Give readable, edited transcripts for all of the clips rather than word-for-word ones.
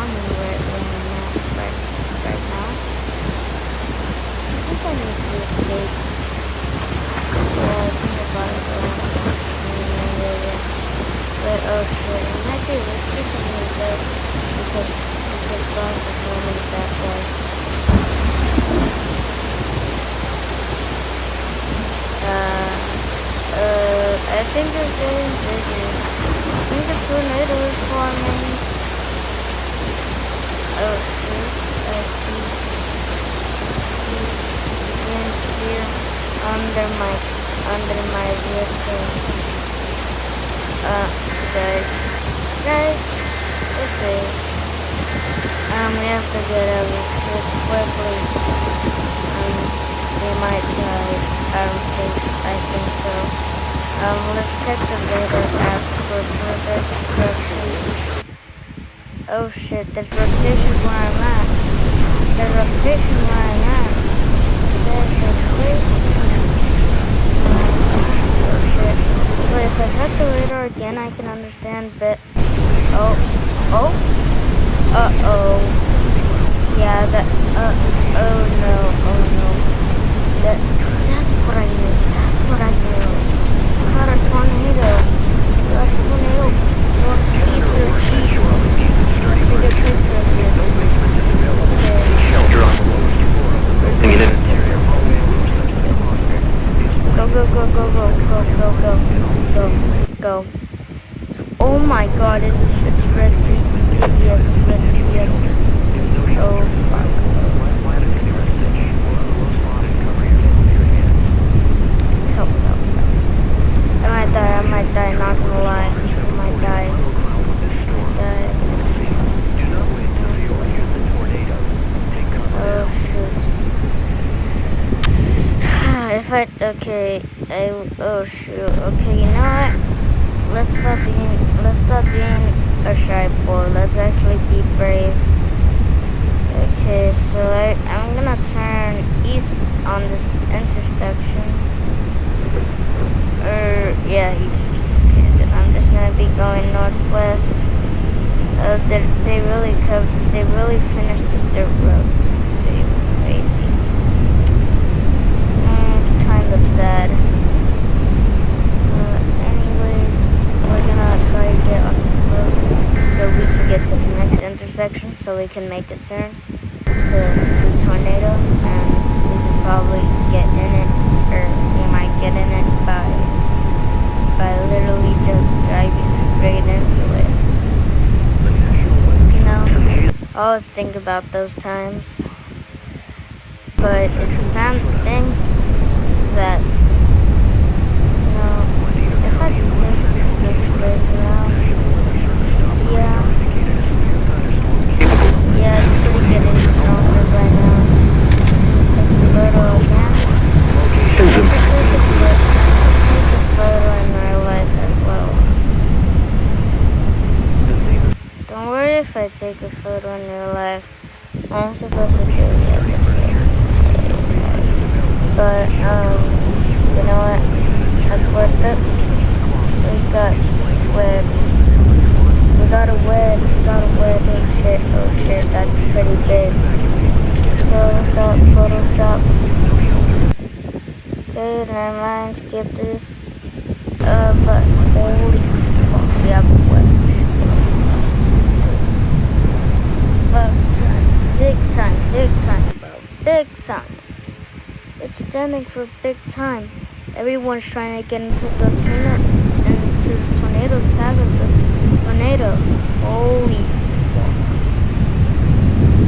spawning right where I'm at right now. I think I need to escape. Yeah, I think about it area. But oh shit, I'm actually restricting myself because boss is normally that way. I think it's getting busy. I think the tornado is forming. Oh shoot, I see in here under my vehicle. Guys, okay. We have to get out of this quickly. We might die. I think so. Let's check the radar app for further rotation. Oh shit, there's rotation where I'm at. There's rotation where I'm at. There's rotation. Oh shit. Wait, if I check the radar again, I can understand bit. Oh. Yeah, that, oh no. That's what I knew. Not a tornado. That's a tornado. Let's keep your cheese. Let's take a picture of this. Shelter on the lowest floor of the building. Go. Oh my god, it's red TPS. It's red TPS. Oh fuck. Help. I might die, not gonna lie. I might die. Oh shoot. Oh shoot. Okay, you know what? Let's stop being a shy boy. Let's actually be brave. Okay, so I'm gonna turn east on this intersection. East. Okay, then I'm just gonna be going northwest. They really finished the dirt road. They crazy. It's kind of sad. Anyway, we're gonna try to get on the road so we can get to the next intersection so we can make a turn to the tornado, and we can probably get in it, or we might get in it by literally just driving straight into it. You know, I always think about those times, but it's time to think that, you know, if I can take this place around, yeah, it's pretty getting stronger right now. Take the photo again. Take a photo in real life as well. Don't worry if I take a photo in real life. I'm supposed to do it. But, you know what? That's worth it. We got a wed. Oh shit, that's pretty big. Photoshop. Okay, never mind, skip this. But holy fuck, we have a wed. Big time, bro. Big time. It's standing for big time. Everyone's trying to get into the tornado's path of the tornado. Holy fuck.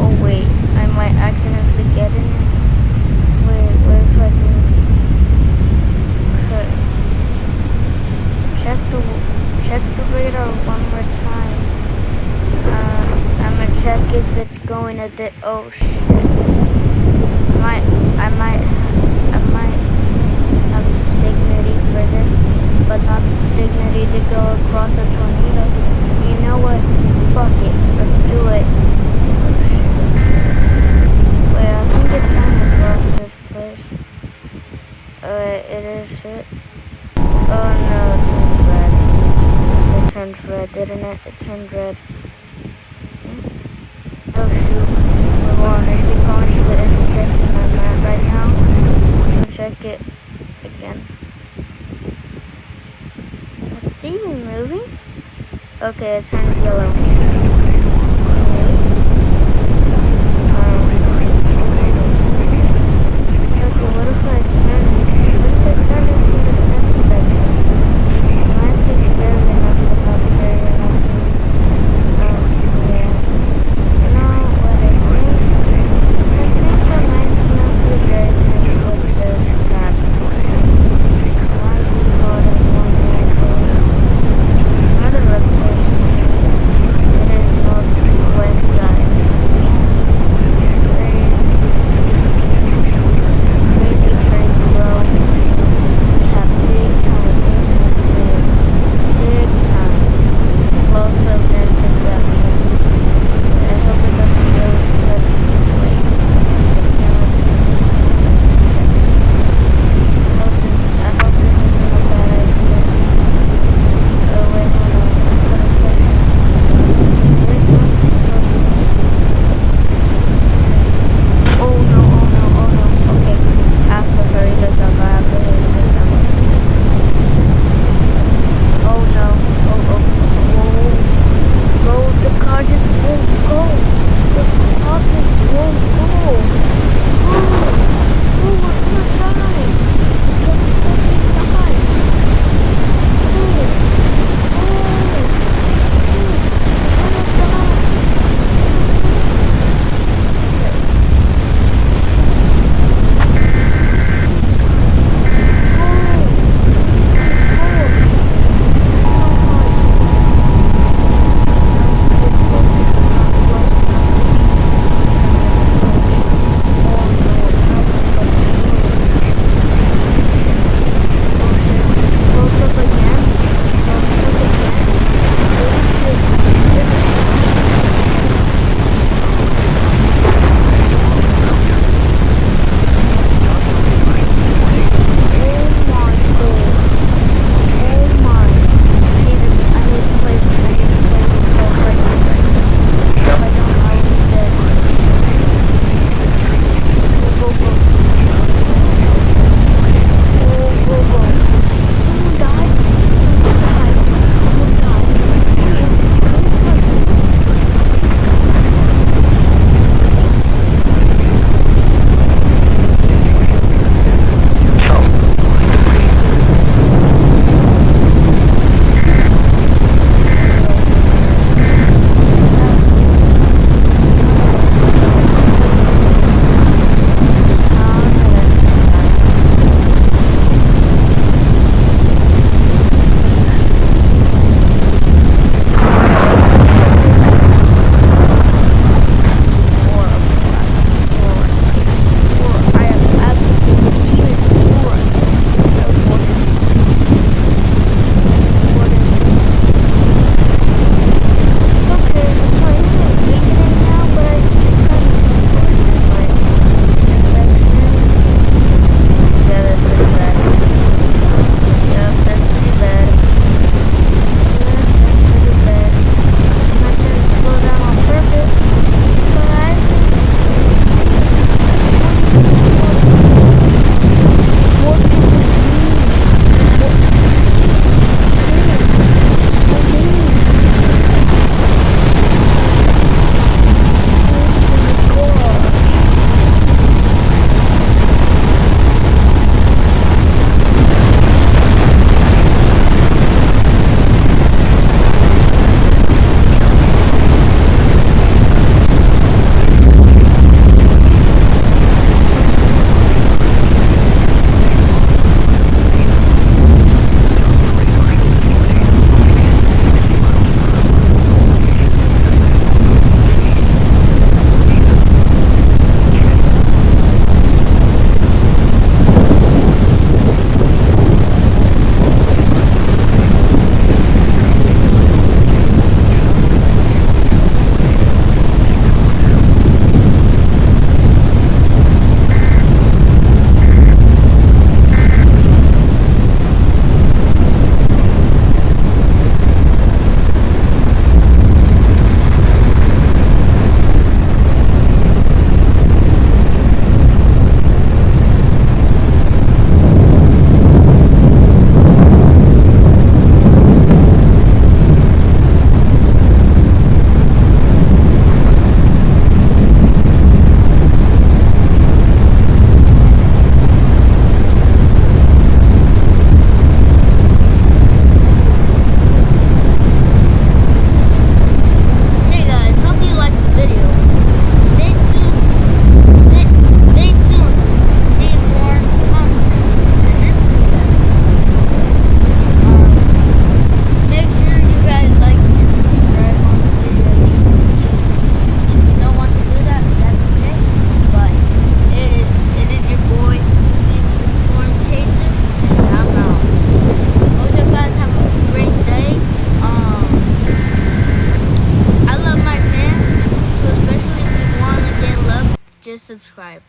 Oh wait, I might accidentally get in it. Wait if I do. Okay. Check the radar one more time. I'm gonna check if it's going a bit. Oh shit. I might have the dignity for this, but not the dignity to go across a tornado. You know what? Fuck it. Let's do it. Oh shit. Wait, I think it's trying to cross this place. Alright, it is shit. Oh no, it turned red. It turned red, didn't it? It turned red. going to the intersection I'm at right now. And check it again. It's even moving? Okay, it turned yellow. Okay, what if I turn into the intersection? Might be scary enough, but not scary enough. Yeah. You know what I think? I think I might not see very much with the tap. Might be harder than one actually. Another rotation. subscribe.